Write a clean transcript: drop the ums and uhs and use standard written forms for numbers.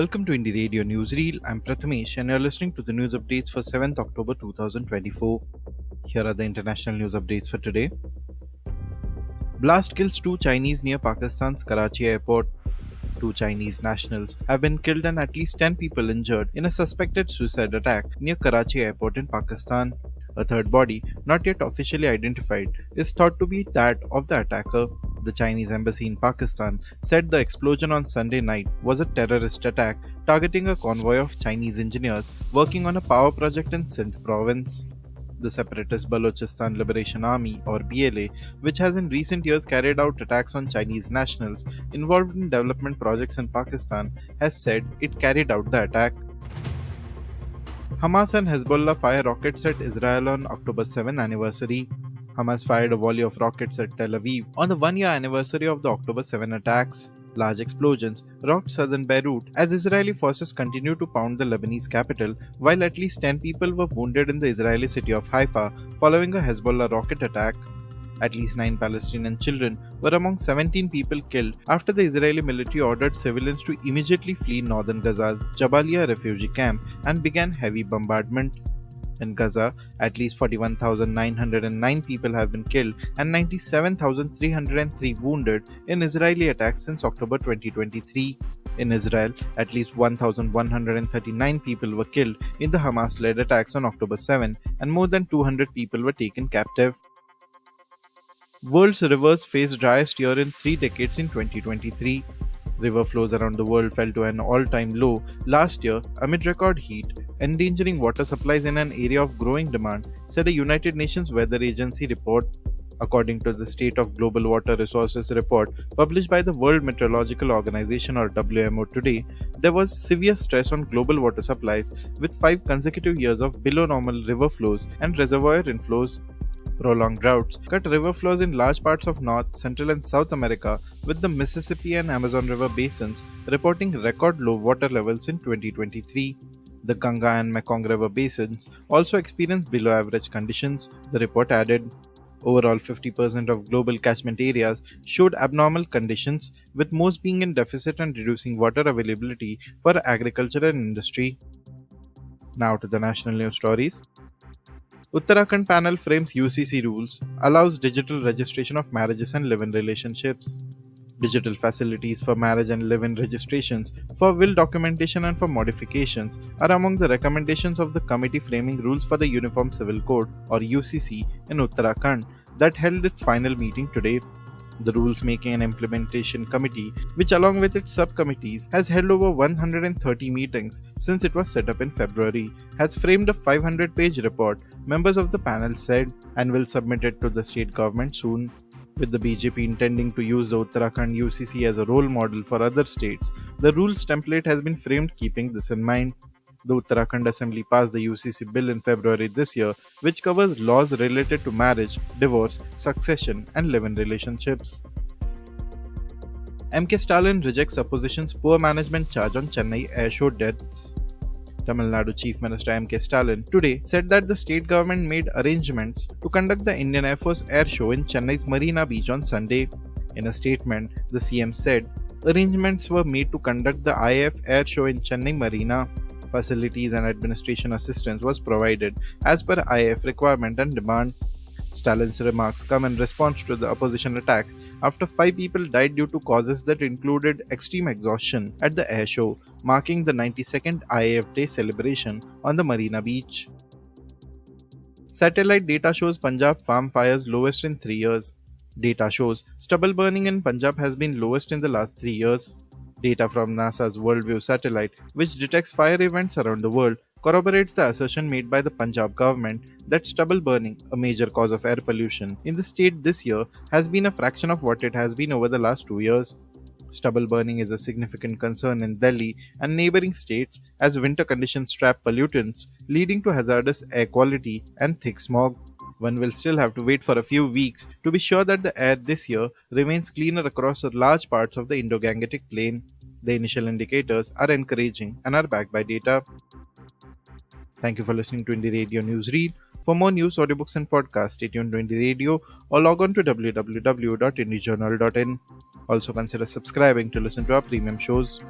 Welcome to Indie Radio Newsreel. I'm Prathmesh and you're listening to the news updates for 7th October 2024. Here are the international news updates for today. Blast kills two Chinese near Pakistan's Karachi airport. Two Chinese nationals have been killed and at least 10 people injured in a suspected suicide attack near Karachi airport in Pakistan. A third body, not yet officially identified, is thought to be that of the attacker. The Chinese embassy in Pakistan said the explosion on Sunday night was a terrorist attack targeting a convoy of Chinese engineers working on a power project in Sindh province. The separatist Balochistan Liberation Army or BLA, which has in recent years carried out attacks on Chinese nationals involved in development projects in Pakistan, has said it carried out the attack. Hamas and Hezbollah fire rockets at Israel on October 7 anniversary. Hamas fired a volley of rockets at Tel Aviv on the one-year anniversary of the October 7 attacks. Large explosions rocked southern Beirut as Israeli forces continued to pound the Lebanese capital, while at least 10 people were wounded in the Israeli city of Haifa following a Hezbollah rocket attack. At least 9 Palestinian children were among 17 people killed after the Israeli military ordered civilians to immediately flee northern Gaza's Jabalia refugee camp and began heavy bombardment. In Gaza, at least 41,909 people have been killed and 97,303 wounded in Israeli attacks since October 2023. In Israel, at least 1,139 people were killed in the Hamas-led attacks on October 7 and more than 200 people were taken captive. World's rivers face driest year in 3 decades in 2023. River flows around the world fell to an all-time low last year amid record heat, endangering water supplies in an area of growing demand, said a United Nations Weather Agency report. According to the State of Global Water Resources report published by the World Meteorological Organization or WMO today, there was severe stress on global water supplies with 5 consecutive years of below normal river flows and reservoir inflows. Prolonged droughts cut river flows in large parts of North, Central and South America, with the Mississippi and Amazon River basins reporting record low water levels in 2023. The Ganga and Mekong River basins also experienced below average conditions, the report added. Overall, 50% of global catchment areas showed abnormal conditions, with most being in deficit and reducing water availability for agriculture and industry. Now to the national news stories. Uttarakhand panel frames UCC rules, allows digital registration of marriages and live-in relationships. Digital facilities for marriage and live-in registrations, for will documentation and for modifications are among the recommendations of the Committee Framing Rules for the Uniform Civil Code or UCC in Uttarakhand that held its final meeting today. The Rules Making and Implementation Committee, which along with its subcommittees has held over 130 meetings since it was set up in February, has framed a 500-page report, members of the panel said, and will submit it to the state government soon. With the BJP intending to use the Uttarakhand UCC as a role model for other states, the rules template has been framed keeping this in mind. The Uttarakhand Assembly passed the UCC bill in February this year, which covers laws related to marriage, divorce, succession, and live-in relationships. MK Stalin rejects opposition's poor management charge on Chennai airshow deaths. Tamil Nadu Chief Minister MK Stalin today said that the state government made arrangements to conduct the Indian Air Force air show in Chennai's Marina Beach on Sunday. In a statement, the CM said arrangements were made to conduct the IAF air show in Chennai Marina. Facilities and administration assistance was provided as per IAF requirement and demand. Stalin's remarks come in response to the opposition attacks after 5 people died due to causes that included extreme exhaustion at the air show, marking the 92nd IAF Day celebration on the Marina Beach. Satellite data shows Punjab farm fires lowest in 3 years. Data shows stubble burning in Punjab has been lowest in the last 3 years. Data from NASA's Worldview satellite, which detects fire events around the world, corroborates the assertion made by the Punjab government that stubble burning, a major cause of air pollution in the state this year, has been a fraction of what it has been over the last 2 years. Stubble burning is a significant concern in Delhi and neighboring states as winter conditions trap pollutants, leading to hazardous air quality and thick smog. One will still have to wait for a few weeks to be sure that the air this year remains cleaner across large parts of the Indo-Gangetic Plain. The initial indicators are encouraging and are backed by data. Thank you for listening to Indie Radio Newsreel. For more news, audiobooks and podcasts, stay tuned to Indie Radio or log on to www.indiejournal.in. Also consider subscribing to listen to our premium shows.